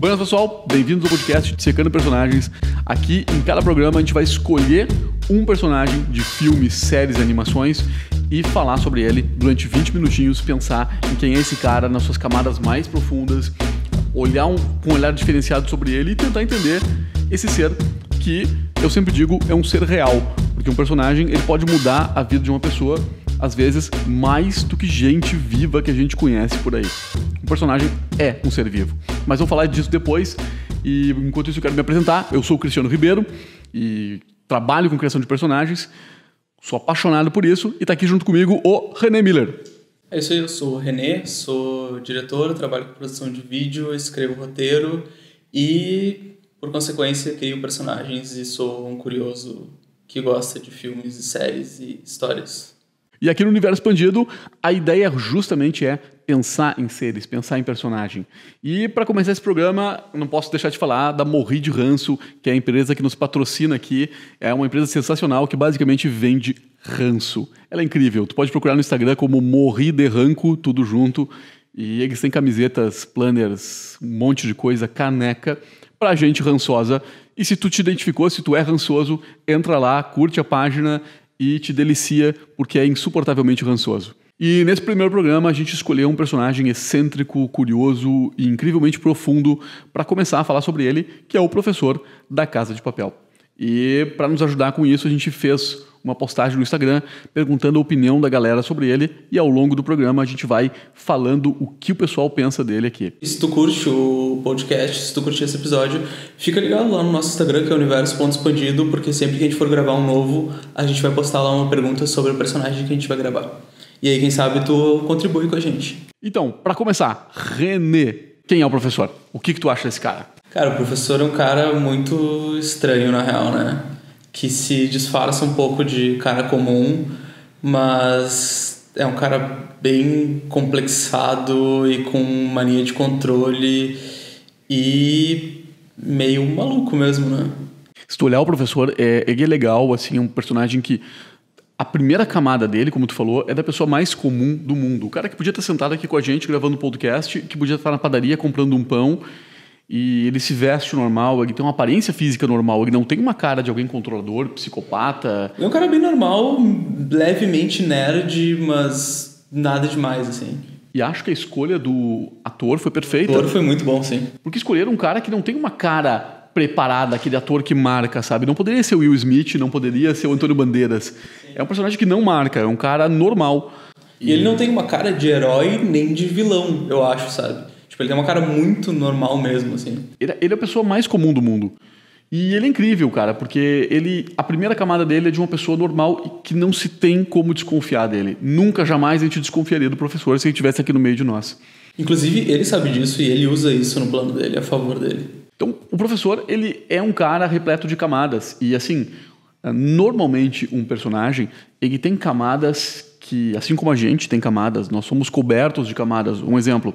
Buenas, pessoal, bem-vindos ao podcast Dissecando Personagens. Aqui, em cada programa, a gente vai escolher um personagem de filmes, séries e animações e falar sobre ele durante 20 minutinhos, pensar em quem é esse cara nas suas camadas mais profundas, olhar com um olhar diferenciado sobre ele e tentar entender esse ser que, eu sempre digo, é um ser real, porque um personagem ele pode mudar a vida de uma pessoa, às vezes, mais do que gente viva que a gente conhece por aí. Um personagem é um ser vivo. Mas vamos falar disso depois. E enquanto isso eu quero me apresentar. Eu sou o Cristiano Ribeiro e trabalho com criação de personagens. Sou apaixonado por isso. E está aqui junto comigo o René Miller. É isso aí, eu sou o René, sou diretor, trabalho com produção de vídeo, escrevo roteiro e, por consequência, crio personagens e sou um curioso que gosta de filmes e séries e histórias. E aqui no Universo Expandido, a ideia justamente é pensar em seres, pensar em personagem. E para começar esse programa, não posso deixar de falar da Morri de Ranço, que é a empresa que nos patrocina aqui. É uma empresa sensacional que basicamente vende ranço. Ela é incrível. Tu pode procurar no Instagram como Morri de Ranco, tudo junto. E eles têm camisetas, planners, um monte de coisa, caneca, pra gente rançosa. E se tu te identificou, se tu é rançoso, entra lá, curte a página e te delicia, porque é insuportavelmente rançoso. E nesse primeiro programa a gente escolheu um personagem excêntrico, curioso e incrivelmente profundo para começar a falar sobre ele, que é o professor da Casa de Papel. E para nos ajudar com isso a gente fez uma postagem no Instagram perguntando a opinião da galera sobre ele e ao longo do programa a gente vai falando o que o pessoal pensa dele aqui. Se tu curte o podcast, se tu curte esse episódio, fica ligado lá no nosso Instagram, que é Universo.expandido, porque sempre que a gente for gravar um novo, a gente vai postar lá uma pergunta sobre o personagem que a gente vai gravar. E aí, quem sabe, tu contribui com a gente. Então, para começar, René, quem é o professor? O que tu acha desse cara? Cara, o professor é um cara muito estranho, na real, né? Que se disfarça um pouco de cara comum, mas é um cara bem complexado e com mania de controle e meio maluco mesmo, né? Se tu olhar o professor, ele é legal, assim, é um personagem que a primeira camada dele, como tu falou, é da pessoa mais comum do mundo. O cara que podia estar sentado aqui com a gente gravando um podcast, que podia estar na padaria comprando um pão. E ele se veste normal, ele tem uma aparência física normal, ele não tem uma cara de alguém controlador, psicopata. É um cara bem normal, levemente nerd, mas nada demais, assim. E acho que a escolha do ator foi perfeita. O ator foi muito bom, sim. Porque escolheram um cara que não tem uma cara preparada, aquele ator que marca, sabe? Não poderia ser o Will Smith, não poderia ser o Antônio Bandeiras. Sim. É um personagem que não marca, é um cara normal. E ele não tem uma cara de herói nem de vilão, eu acho, sabe? Tipo, ele tem uma cara muito normal mesmo, assim. Ele é a pessoa mais comum do mundo. E ele é incrível, cara, porque a primeira camada dele é de uma pessoa normal e que não se tem como desconfiar dele. Nunca, jamais a gente desconfiaria do professor se ele estivesse aqui no meio de nós. Inclusive, ele sabe disso e ele usa isso no plano dele, a favor dele. Então, o professor, ele é um cara repleto de camadas. E, assim, normalmente um personagem, ele tem camadas que, assim como a gente tem camadas, nós somos cobertos de camadas. Um exemplo...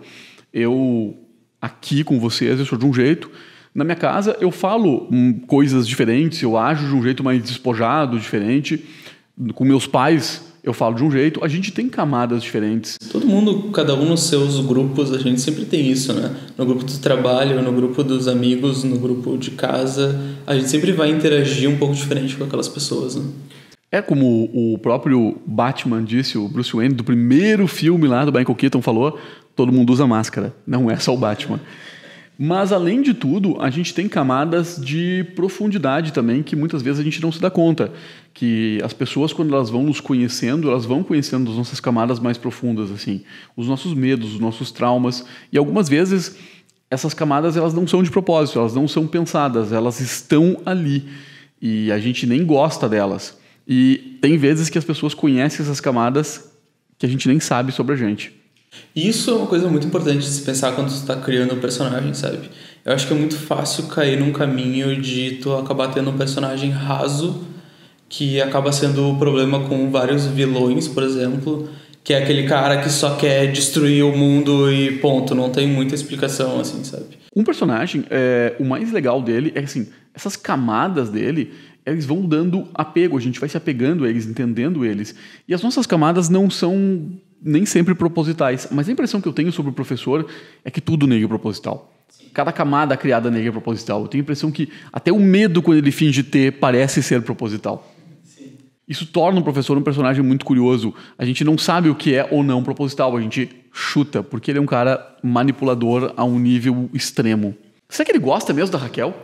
Eu, aqui com vocês, eu sou de um jeito. Na minha casa, eu falo coisas diferentes, eu ajo de um jeito mais despojado, diferente. Com meus pais, eu falo de um jeito. A gente tem camadas diferentes. Todo mundo, cada um nos seus grupos, a gente sempre tem isso, né? No grupo do trabalho, no grupo dos amigos, no grupo de casa. A gente sempre vai interagir um pouco diferente com aquelas pessoas, né? É como o próprio Batman disse, o Bruce Wayne, do primeiro filme lá do Michael Keaton falou... Todo mundo usa máscara, não é só o Batman. Mas, além de tudo, a gente tem camadas de profundidade também que muitas vezes a gente não se dá conta. Que as pessoas, quando elas vão nos conhecendo, elas vão conhecendo as nossas camadas mais profundas, assim. Os nossos medos, os nossos traumas. E algumas vezes, essas camadas elas não são de propósito, elas não são pensadas, elas estão ali. E a gente nem gosta delas. E tem vezes que as pessoas conhecem essas camadas que a gente nem sabe sobre a gente. Isso é uma coisa muito importante de se pensar quando tu tá criando um personagem, sabe? Eu acho que é muito fácil cair num caminho de tu acabar tendo um personagem raso, que acaba sendo o problema com vários vilões, por exemplo, que é aquele cara que só quer destruir o mundo e ponto, não tem muita explicação, assim, sabe? Um personagem, o mais legal dele é que, assim, essas camadas dele, eles vão dando apego, a gente vai se apegando a eles, entendendo eles. E as nossas camadas não são nem sempre propositais, mas a impressão que eu tenho sobre o professor é que tudo nele é proposital. Cada camada criada nele é proposital. Eu tenho a impressão que até o medo, quando ele finge ter, parece ser proposital. Sim. Isso torna o professor um personagem muito curioso. A gente não sabe o que é ou não proposital, a gente chuta, porque ele é um cara manipulador a um nível extremo. Será que ele gosta mesmo da Raquel?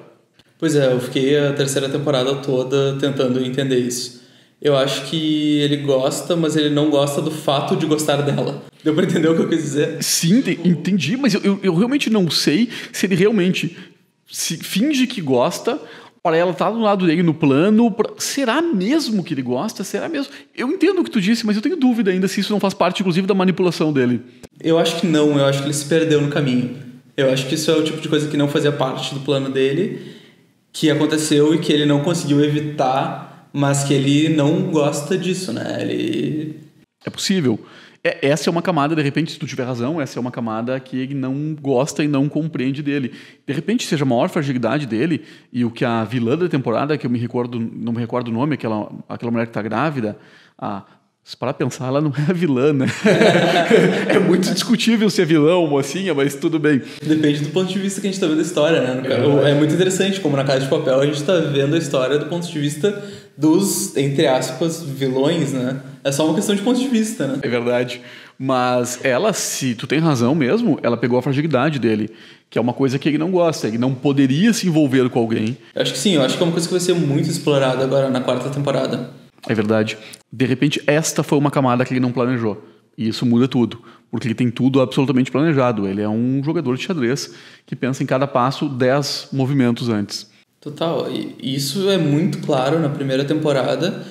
Pois é, eu fiquei a terceira temporada toda tentando entender isso. Eu acho que ele gosta, mas ele não gosta do fato de gostar dela. Deu pra entender o que eu quis dizer? Sim, entendi, mas eu realmente não sei se ele realmente se finge que gosta para ela estar do lado dele no plano. Será mesmo que ele gosta? Será mesmo? Eu entendo o que tu disse, mas eu tenho dúvida ainda se isso não faz parte, inclusive, da manipulação dele. Eu acho que não, eu acho que ele se perdeu no caminho. Eu acho que isso é o tipo de coisa que não fazia parte do plano dele, que aconteceu e que ele não conseguiu evitar, mas que ele não gosta disso, né? É possível. Essa é uma camada, de repente, se tu tiver razão, essa é uma camada que ele não gosta e não compreende dele. De repente, seja a maior fragilidade dele, e o que a vilã da temporada, que eu não me recordo o nome, aquela mulher que tá grávida, se parar pra pensar, ela não é a vilã, né? É muito discutível se é vilã ou mocinha, mas tudo bem. Depende do ponto de vista que a gente tá vendo a história, né? É muito interessante, como na Casa de Papel, a gente tá vendo a história do ponto de vista dos, entre aspas, vilões, né? É só uma questão de ponto de vista, né? É verdade. Mas ela, se tu tem razão mesmo, ela pegou a fragilidade dele, que é uma coisa que ele não gosta, ele não poderia se envolver com alguém. Eu acho que sim, eu acho que é uma coisa que vai ser muito explorada agora na 4ª temporada. É verdade. De repente, esta foi uma camada que ele não planejou. E isso muda tudo, porque ele tem tudo absolutamente planejado. Ele é um jogador de xadrez que pensa em cada passo 10 movimentos antes. Total. E isso é muito claro na primeira temporada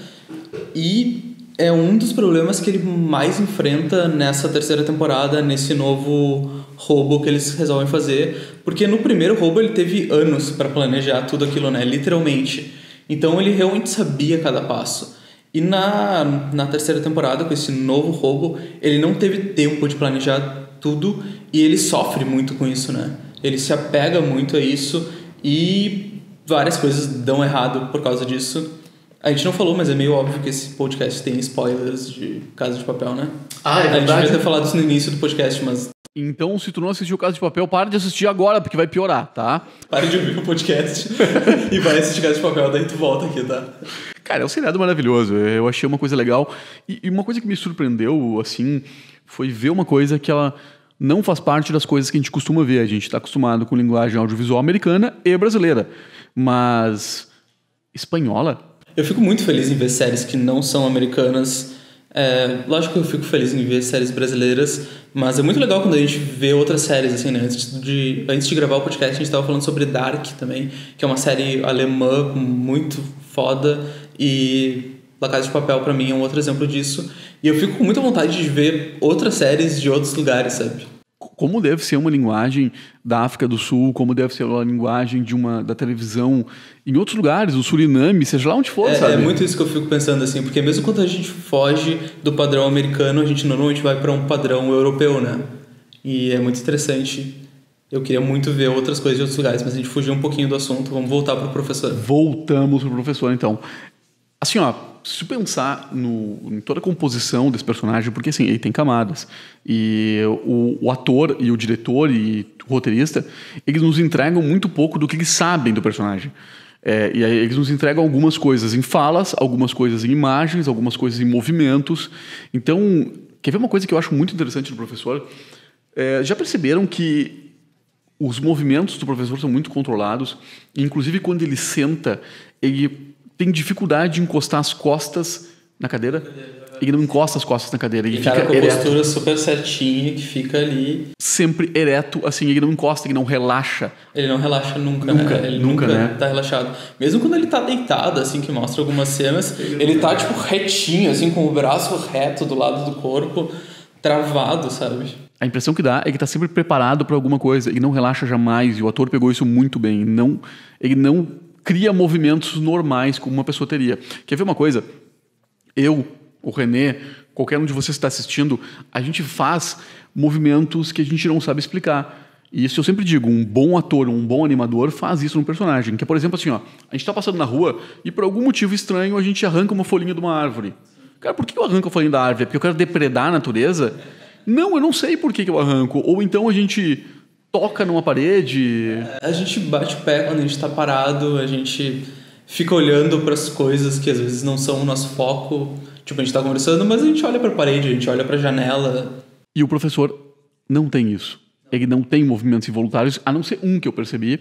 e é um dos problemas que ele mais enfrenta nessa 3ª temporada, nesse novo roubo que eles resolvem fazer. Porque no primeiro roubo ele teve anos para planejar tudo aquilo, né? Literalmente. Então ele realmente sabia cada passo. E na 3ª temporada, com esse novo roubo, ele não teve tempo de planejar tudo e ele sofre muito com isso, né? Ele se apega muito a isso e várias coisas dão errado por causa disso. A gente não falou, mas é meio óbvio que esse podcast tem spoilers de Casa de Papel, né? É verdade. A gente devia ter falado isso no início do podcast, mas... Então, se tu não assistiu Casa de Papel, para de assistir agora, porque vai piorar, tá? Para de ouvir o podcast e vai assistir Casa de Papel, daí tu volta aqui, tá? Cara, é um seriado maravilhoso. Eu achei uma coisa legal. E uma coisa que me surpreendeu, assim, foi ver uma coisa que ela não faz parte das coisas que a gente costuma ver. A gente está acostumado com linguagem audiovisual americana e brasileira. Mas espanhola? Eu fico muito feliz em ver séries que não são americanas. Lógico que eu fico feliz em ver séries brasileiras, mas é muito legal quando a gente vê outras séries, assim, né? Antes de gravar o podcast, a gente estava falando sobre Dark também, que é uma série alemã muito foda, e La Casa de Papel, pra mim, é um outro exemplo disso. E eu fico com muita vontade de ver outras séries de outros lugares, sabe? Como deve ser uma linguagem da África do Sul, como deve ser uma linguagem da televisão em outros lugares, o Suriname, seja lá onde for, sabe? É muito isso que eu fico pensando, assim, porque mesmo quando a gente foge do padrão americano, a gente normalmente vai para um padrão europeu, né? E é muito interessante. Eu queria muito ver outras coisas de outros lugares, mas a gente fugiu um pouquinho do assunto. Vamos voltar pro professor. Voltamos pro professor, então. Assim, se tu pensar em toda a composição desse personagem, porque assim, ele tem camadas, e o ator e o diretor e o roteirista, eles nos entregam muito pouco do que eles sabem do personagem. E aí eles nos entregam algumas coisas em falas, algumas coisas em imagens, algumas coisas em movimentos. Então, quer ver uma coisa que eu acho muito interessante do professor? Já perceberam que os movimentos do professor são muito controlados, e inclusive quando ele senta, ele tem dificuldade de encostar as costas na cadeira. Ele não encosta as costas na cadeira. Ele fica com a postura super certinha, que fica ali... Sempre ereto, assim, ele não encosta, ele não relaxa. Ele não relaxa nunca, né? Ele nunca tá relaxado. Mesmo quando ele tá deitado, assim, que mostra algumas cenas, ele tá, tipo, retinho, assim, com o braço reto do lado do corpo, travado, sabe? A impressão que dá é que tá sempre preparado para alguma coisa. Ele não relaxa jamais, e o ator pegou isso muito bem. Ele não cria movimentos normais como uma pessoa teria. Quer ver uma coisa? Eu, o René, qualquer um de vocês que está assistindo, a gente faz movimentos que a gente não sabe explicar. E isso eu sempre digo, um bom ator, um bom animador faz isso num personagem. Que é, por exemplo, assim, a gente está passando na rua e por algum motivo estranho a gente arranca uma folhinha de uma árvore. Cara, por que eu arranco a folhinha da árvore? É porque eu quero depredar a natureza? Não, eu não sei por que eu arranco. Ou então a gente toca numa parede. A gente bate o pé quando a gente tá parado, a gente fica olhando para as coisas que às vezes não são o nosso foco. Tipo, a gente tá conversando, mas a gente olha pra parede, a gente olha pra janela. E o professor não tem isso. Ele não tem movimentos involuntários, a não ser um que eu percebi,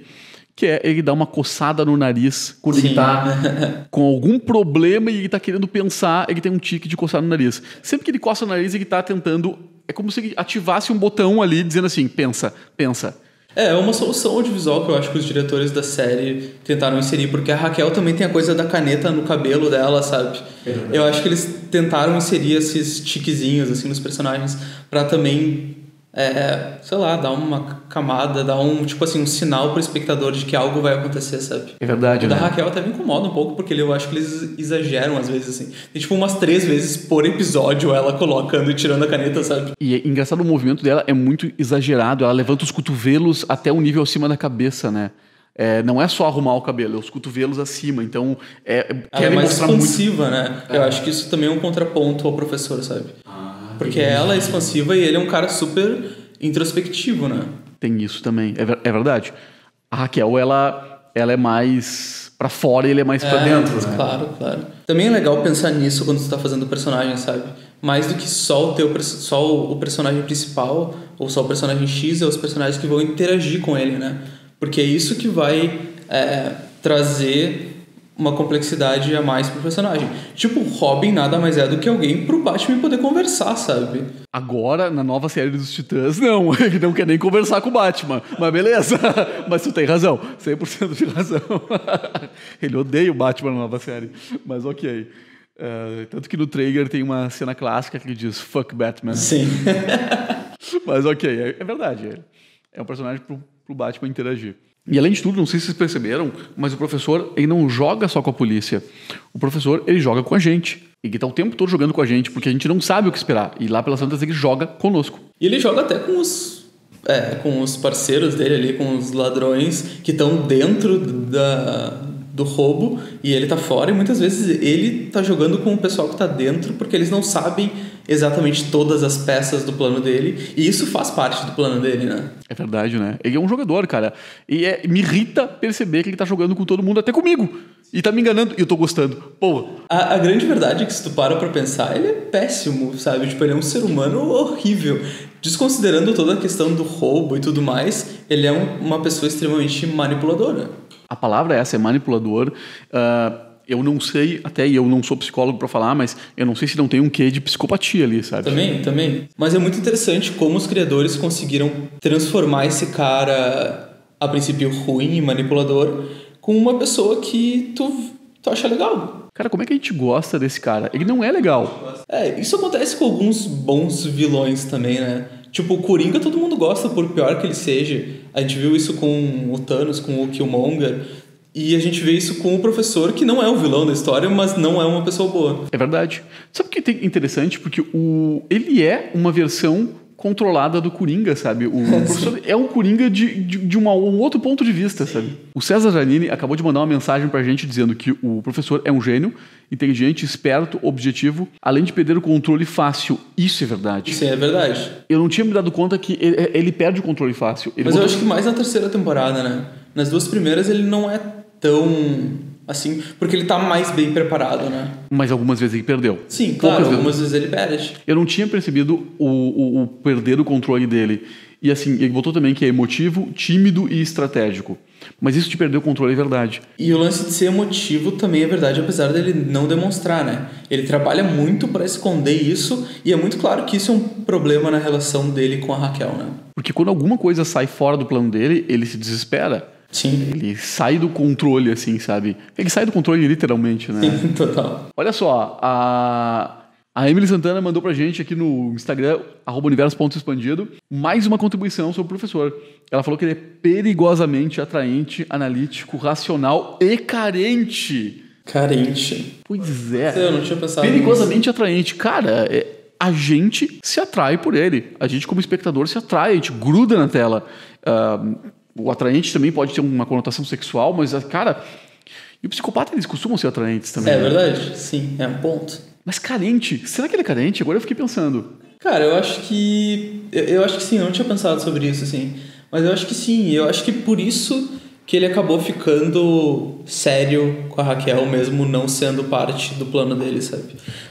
que é ele dar uma coçada no nariz quando ele tá com algum problema e ele tá querendo pensar, ele tem um tique de coçar no nariz. Sempre que ele coça no nariz, ele tá tentando... É como se ele ativasse um botão ali, dizendo assim, pensa, pensa. É uma solução audiovisual que eu acho que os diretores da série tentaram inserir, porque a Raquel também tem a coisa da caneta no cabelo dela, sabe? Eu acho que eles tentaram inserir esses tiquezinhos, assim, nos personagens, pra também... sei lá, dar uma camada, dar um, tipo assim, um sinal pro espectador de que algo vai acontecer, sabe? É verdade, o né? da Raquel até me incomoda um pouco, porque eu acho que eles exageram às vezes, assim. Tem tipo umas 3 vezes por episódio ela colocando e tirando a caneta, sabe? E é engraçado, o movimento dela é muito exagerado, ela levanta os cotovelos até um nível acima da cabeça, né? Não é só arrumar o cabelo, é os cotovelos acima, então... Ela é mais expansiva, né? Eu acho que isso também é um contraponto ao professor, sabe? Porque ela é expansiva e ele é um cara super introspectivo, né? Tem isso também, é verdade. A Raquel, ela é mais pra fora e ele é mais pra dentro, né? Claro. Também é legal pensar nisso quando você tá fazendo o personagem, sabe? Mais do que só o personagem principal ou só o personagem X, é os personagens que vão interagir com ele, né? Porque é isso que vai trazer uma complexidade a mais pro personagem. Tipo, o Robin nada mais é do que alguém pro Batman poder conversar, sabe? Agora, na nova série dos Titãs, não. Ele não quer nem conversar com o Batman. Mas beleza. Mas tu tem razão. 100% de razão. Ele odeia o Batman na nova série. Mas ok. Tanto que no trailer tem uma cena clássica que diz Fuck Batman. Sim. Mas ok, é verdade. É um personagem pro Batman interagir. E além de tudo, não sei se vocês perceberam, mas o professor, ele não joga só com a polícia. O professor, ele joga com a gente. Ele tá o tempo todo jogando com a gente, porque a gente não sabe o que esperar. E lá pelas tantas ele joga conosco. E ele joga até com os parceiros dele ali, com os ladrões que estão dentro do roubo e ele tá fora. E muitas vezes ele tá jogando com o pessoal que tá dentro, porque eles não sabem exatamente todas as peças do plano dele, e isso faz parte do plano dele, né? É verdade, né? Ele é um jogador, cara. E me irrita perceber que ele tá jogando com todo mundo, até comigo. E tá me enganando, e eu tô gostando. Pô. A grande verdade é que se tu para pra pensar, ele é péssimo, sabe? Tipo, ele é um ser humano horrível. Desconsiderando toda a questão do roubo e tudo mais, ele é uma pessoa extremamente manipuladora. A palavra essa é manipulador. Eu não sei, até eu não sou psicólogo pra falar, mas eu não sei se não tem um quê de psicopatia ali, sabe? Também. Mas é muito interessante como os criadores conseguiram transformar esse cara, a princípio ruim e manipulador, com uma pessoa que tu acha legal. Cara, como é que a gente gosta desse cara? Ele não é legal. Isso acontece com alguns bons vilões também, né? Tipo, o Coringa todo mundo gosta, por pior que ele seja. A gente viu isso com o Thanos, com o Killmonger. E a gente vê isso com o professor, que não é o vilão da história, mas não é uma pessoa boa. É verdade. Sabe o que é interessante? Porque ele é uma versão controlada do Coringa, sabe? O professor é um Coringa de um outro ponto de vista, sabe? O César Janini acabou de mandar uma mensagem pra gente dizendo que o professor é um gênio, inteligente, esperto, objetivo, além de perder o controle fácil. Isso é verdade. Isso é verdade. Eu não tinha me dado conta que ele perde o controle fácil. Mas eu acho que mais na terceira temporada, né? Nas 2 primeiras ele não é tão assim, porque ele tá mais bem preparado, né? Mas algumas vezes ele perdeu. Sim, claro, algumas vezes ele perde. Eu não tinha percebido o perder o controle dele. E assim, ele botou também que é emotivo, tímido e estratégico. Mas isso de perder o controle é verdade. E o lance de ser emotivo também é verdade, apesar dele não demonstrar, né? Ele trabalha muito para esconder isso, e é muito claro que isso é um problema na relação dele com a Raquel, né? Porque quando alguma coisa sai fora do plano dele, ele se desespera. Sim. Ele sai do controle, assim, sabe? Ele sai do controle literalmente, né? Sim, total. Olha só, a Emily Santana mandou pra gente aqui no Instagram, @universo.expandido, mais uma contribuição sobre o professor. Ela falou que ele é perigosamente atraente, analítico, racional e carente. Carente. Pois é. Eu não tinha pensado perigosamente atraente. Cara, a gente se atrai por ele. A gente, como espectador, se atrai, a gente gruda na tela. O atraente também pode ter uma conotação sexual, mas, cara... E o psicopata, eles costumam ser atraentes também. É verdade, sim, é um ponto. Mas carente, será que ele é carente? Agora eu fiquei pensando. Cara, eu acho que sim, eu não tinha pensado sobre isso, assim. Mas eu acho que sim, eu acho que por isso que ele acabou ficando sério com a Raquel, mesmo não sendo parte do plano dele, sabe?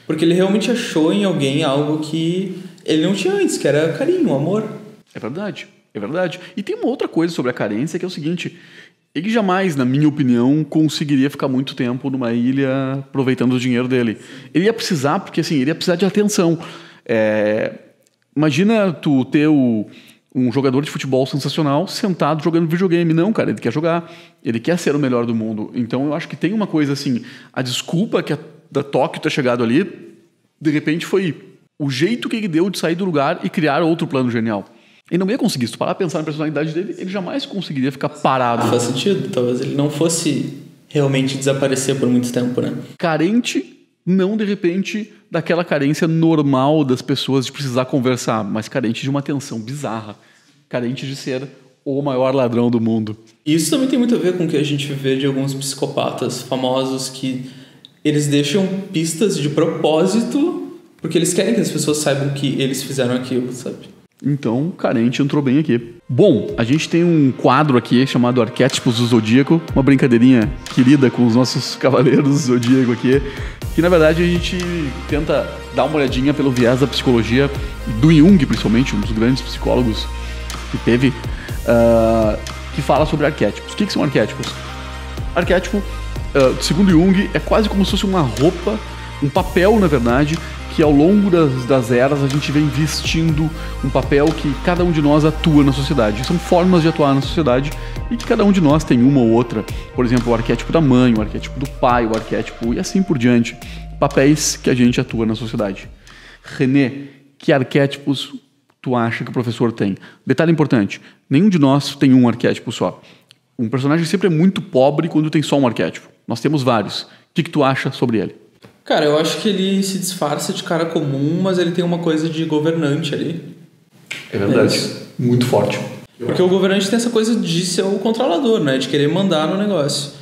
Porque ele realmente achou em alguém algo que ele não tinha antes, que era carinho, amor. É verdade, é verdade. E tem uma outra coisa sobre a carência, que é o seguinte: ele jamais, na minha opinião, conseguiria ficar muito tempo numa ilha aproveitando o dinheiro dele. Ele ia precisar, porque assim, ele ia precisar de atenção. Imagina tu ter um jogador de futebol sensacional sentado jogando videogame. Não, cara, ele quer jogar. Ele quer ser o melhor do mundo. Então eu acho que tem uma coisa assim, a desculpa que da Tóquio ter chegado ali, de repente foi o jeito que ele deu de sair do lugar e criar outro plano genial. Ele não ia conseguir. Se tu parar a pensar na personalidade dele, ele jamais conseguiria ficar parado. Faz sentido. Talvez ele não fosse realmente desaparecer por muito tempo, né? Carente, não de repente daquela carência normal das pessoas de precisar conversar, mas carente de uma atenção bizarra. Carente de ser o maior ladrão do mundo. Isso também tem muito a ver com o que a gente vê de alguns psicopatas famosos, que eles deixam pistas de propósito porque eles querem que as pessoas saibam que eles fizeram aquilo, sabe? Então, carente entrou bem aqui. Bom, a gente tem um quadro aqui chamado Arquétipos do Zodíaco, uma brincadeirinha querida com os nossos cavaleiros do Zodíaco aqui, que na verdade a gente tenta dar uma olhadinha pelo viés da psicologia do Jung, principalmente, um dos grandes psicólogos que teve, que fala sobre arquétipos. O que são arquétipos? Arquétipo, segundo Jung, é quase como se fosse uma roupa, um papel, na verdade, que ao longo das eras a gente vem vestindo um papel que cada um de nós atua na sociedade. São formas de atuar na sociedade e que cada um de nós tem uma ou outra. Por exemplo, o arquétipo da mãe, o arquétipo do pai, o arquétipo e assim por diante. Papéis que a gente atua na sociedade. René, que arquétipos tu acha que o professor tem? Detalhe importante, nenhum de nós tem um arquétipo só. Um personagem sempre é muito pobre quando tem só um arquétipo. Nós temos vários. O que tu acha sobre ele? Cara, eu acho que ele se disfarça de cara comum, mas ele tem uma coisa de governante ali. É verdade. Muito forte. Porque o governante tem essa coisa de ser o controlador, né? De querer mandar no negócio.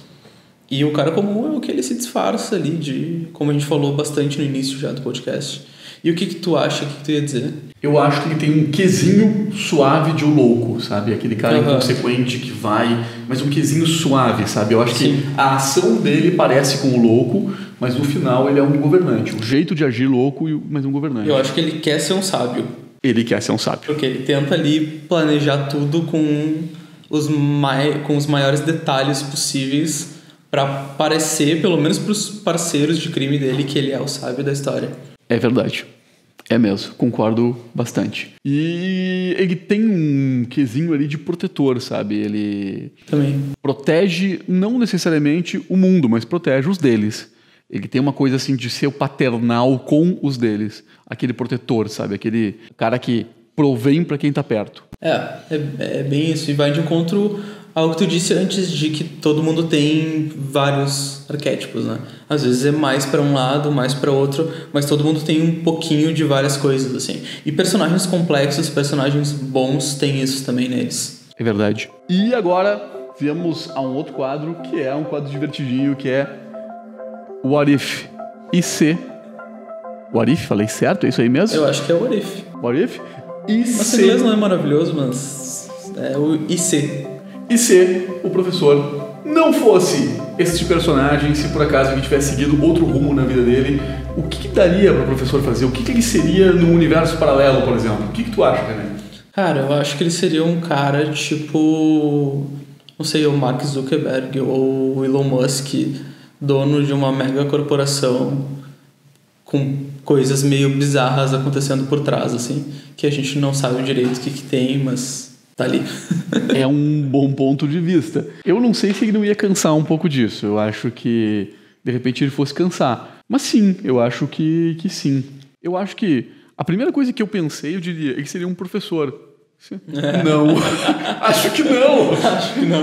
E o cara comum é o que ele se disfarça ali de... Como a gente falou bastante no início já do podcast. E o que tu acha? O que tu ia dizer? Eu acho que ele tem um quesinho suave de o louco, sabe? Aquele cara inconsequente que vai... Mas um quesinho suave, sabe? Eu acho que a ação dele parece com o louco, mas no final ele é um governante. O jeito de agir louco, mas um governante. Eu acho que ele quer ser um sábio. Ele quer ser um sábio. Porque ele tenta ali planejar tudo com os maiores detalhes possíveis para parecer, pelo menos para os parceiros de crime dele, que ele é o sábio da história. É verdade. É mesmo, concordo bastante. E ele tem um quesinho ali de protetor, sabe? Ele também protege não necessariamente o mundo, mas protege os deles. Ele tem uma coisa assim de ser o paternal com os deles. Aquele protetor, sabe? Aquele cara que provém para quem tá perto. É bem isso. E vai de encontro ao que tu disse antes, de que todo mundo tem vários arquétipos, né? Às vezes é mais para um lado, mais para outro, mas todo mundo tem um pouquinho de várias coisas, assim. E personagens complexos, personagens bons, tem isso também neles. É verdade. E agora viemos a um outro quadro, que é um quadro divertidinho, que é What If? E se... What If? Falei certo? É isso aí mesmo? Eu acho que é What If. What If? E Nosso inglês não é maravilhoso, mas é o IC. E se o professor não fosse este personagem, se por acaso ele tivesse seguido outro rumo na vida dele, o que daria para o professor fazer? O que ele seria num universo paralelo, por exemplo? O que tu acha, René? Cara, eu acho que ele seria um cara tipo... Não sei, o Mark Zuckerberg ou o Elon Musk, dono de uma mega corporação com coisas meio bizarras acontecendo por trás, assim, que a gente não sabe direito o que tem, mas... tá ali. É um bom ponto de vista. Eu não sei se ele não ia cansar um pouco disso. Eu acho que, de repente, ele fosse cansar. Mas sim, eu acho que sim. Eu acho que a primeira coisa que eu pensei, eu diria, ele seria um professor. Não. Acho que não.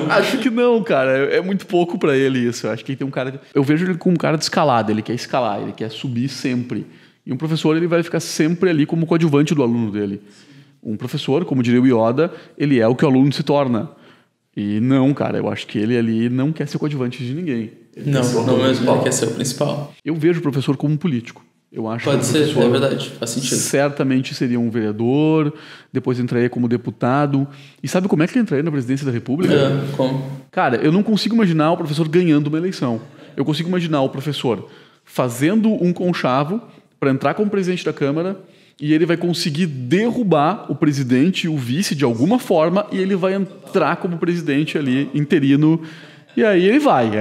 Acho que não, cara. É muito pouco pra ele isso. Eu acho que ele tem um cara... Eu vejo ele como um cara de escalada. Ele quer escalar, ele quer subir sempre. E um professor, ele vai ficar sempre ali como coadjuvante do aluno dele. Um professor, como diria o Yoda, ele é o que o aluno se torna. E não, cara, eu acho que ele ali não quer ser coadjuvante de ninguém. Não mesmo, ele quer ser o principal. Eu vejo o professor como um político. Eu acho Pode que ser, é verdade, faz sentido. Certamente seria um vereador, depois entraria como deputado. E sabe como é que ele entraria na presidência da República? Como? Cara, eu não consigo imaginar o professor ganhando uma eleição. Eu consigo imaginar o professor fazendo um conchavo para entrar como presidente da Câmara e ele vai conseguir derrubar o presidente e o vice de alguma forma e ele vai entrar como presidente ali, interino. E aí ele vai.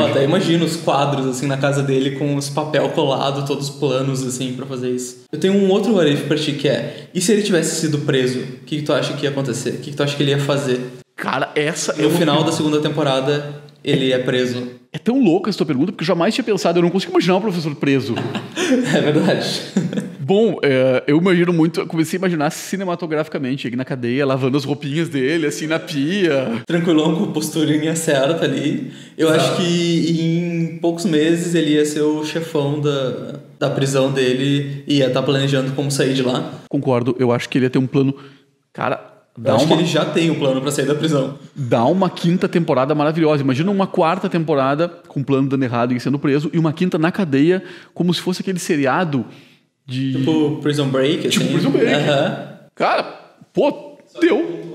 Até imagino os quadros assim na casa dele com os papel colado, todos planos assim pra fazer isso. Eu tenho um outro what if pra ti que é: e se ele tivesse sido preso? O que tu acha que ia acontecer? O que tu acha que ele ia fazer? Cara, essa... No final da segunda temporada, ele é preso. É tão louca essa tua pergunta, porque eu jamais tinha pensado, eu não consigo imaginar um professor preso. É verdade. Bom, eu imagino muito, eu comecei a imaginar cinematograficamente, ele na cadeia, lavando as roupinhas dele, assim, na pia. Tranquilão, com a posturinha certa ali. Eu acho que em poucos meses ele ia ser o chefão da prisão dele e ia estar planejando como sair de lá. Concordo, eu acho que ele ia ter um plano... Cara... Eu acho que ele já tem um plano pra sair da prisão. Dá uma quinta temporada maravilhosa. Imagina uma quarta temporada com o plano dando errado e sendo preso, e uma quinta na cadeia, como se fosse aquele seriado de... Tipo Prison Break, assim. Tipo Prison Break. Cara, pô, deu.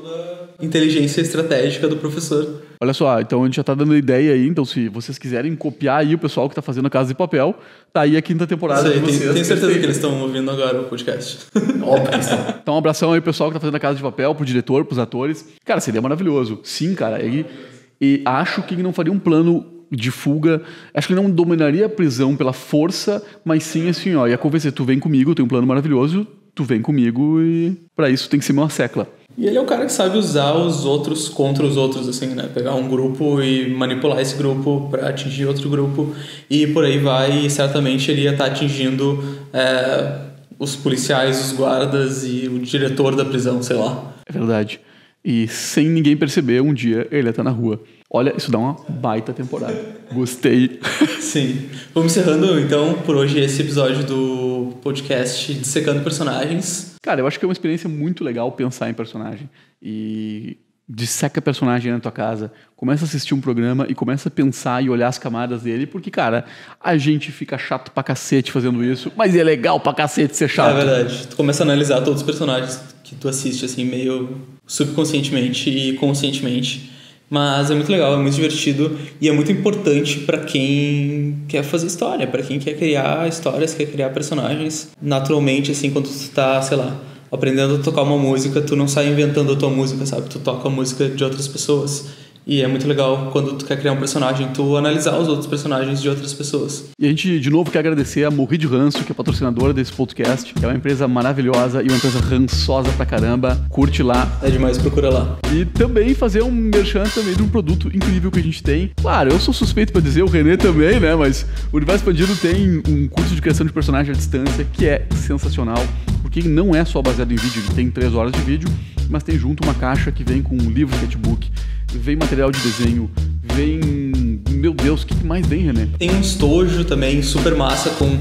Inteligência estratégica do professor. Olha só, então a gente já tá dando ideia aí, então se vocês quiserem copiar aí o pessoal que tá fazendo a Casa de Papel, tá aí a quinta temporada de vocês. Tenho certeza que eles estão ouvindo agora o podcast. Óbvio que estão. Então um abração aí pro pessoal que tá fazendo a Casa de Papel, pro diretor, pros atores. Cara, seria maravilhoso. Sim, cara, e acho que ele não faria um plano de fuga, acho que ele não dominaria a prisão pela força, mas sim assim, ó, ia convencer, tu vem comigo, eu tenho um plano maravilhoso, tu vem comigo e pra isso tem que ser uma secla. E ele é o cara que sabe usar os outros contra os outros, assim, né? Pegar um grupo e manipular esse grupo para atingir outro grupo e por aí vai. E certamente ele ia estar atingindo os policiais, os guardas e o diretor da prisão, sei lá. É verdade. E sem ninguém perceber, um dia ele ia estar na rua. Olha, isso dá uma baita temporada. Gostei. Sim. Vamos encerrando, então, por hoje esse episódio do podcast Dissecando Personagens. Cara, eu acho que é uma experiência muito legal pensar em personagem. E disseca personagem na tua casa, começa a assistir um programa e começa a pensar e olhar as camadas dele, porque, cara, a gente fica chato pra cacete fazendo isso, mas é legal pra cacete ser chato. É verdade. Tu começa a analisar todos os personagens que tu assiste, assim, meio subconscientemente e conscientemente. Mas é muito legal, é muito divertido e é muito importante pra quem quer fazer história, pra quem quer criar histórias, quer criar personagens. Naturalmente, assim, quando tu tá, sei lá, aprendendo a tocar uma música, tu não sai inventando a tua música, sabe? Tu toca a música de outras pessoas. E é muito legal quando tu quer criar um personagem, tu analisar os outros personagens de outras pessoas. E a gente, de novo, quer agradecer a Morri de Ranço, que é patrocinadora desse podcast. É uma empresa maravilhosa e uma empresa rançosa pra caramba. Curte lá. É demais, procura lá. E também fazer um merchan também de um produto incrível que a gente tem. Claro, eu sou suspeito pra dizer, o René também, né? Mas o Universo Expandido tem um curso de criação de personagem à distância que é sensacional. Porque não é só baseado em vídeo, ele tem 3 horas de vídeo, mas tem junto uma caixa que vem com um livro sketchbook, vem material de desenho, vem... Meu Deus, o que mais vem, René? Tem um estojo também, super massa, com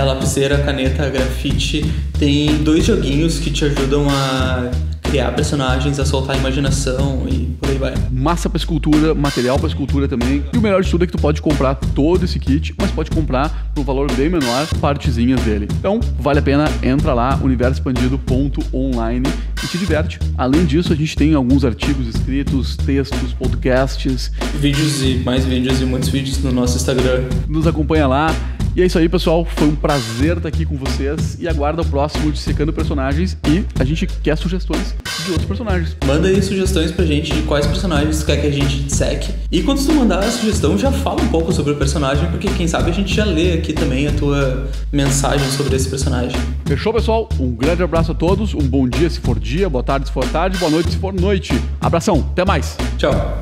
lapiseira, caneta, grafite. Tem 2 joguinhos que te ajudam a criar personagens, a soltar a imaginação e por aí vai. Massa pra escultura, material pra escultura também. E o melhor de tudo é que tu pode comprar todo esse kit, mas pode comprar por um valor bem menor, partezinhas dele. Então, vale a pena, entra lá, universoexpandido.online e te diverte. Além disso, a gente tem alguns artigos escritos, textos, podcasts. Vídeos e mais vídeos e muitos vídeos no nosso Instagram. Nos acompanha lá. E é isso aí, pessoal. Foi um prazer estar aqui com vocês e aguarda o próximo Dissecando Personagens e a gente quer sugestões de outros personagens. Manda aí sugestões pra gente de quais personagens tu quer que a gente disseque. E quando tu mandar a sugestão, já fala um pouco sobre o personagem, porque quem sabe a gente já lê aqui também a tua mensagem sobre esse personagem. Fechou, pessoal? Um grande abraço a todos. Um bom dia se for dia, boa tarde se for tarde, boa noite se for noite. Abração, até mais. Tchau.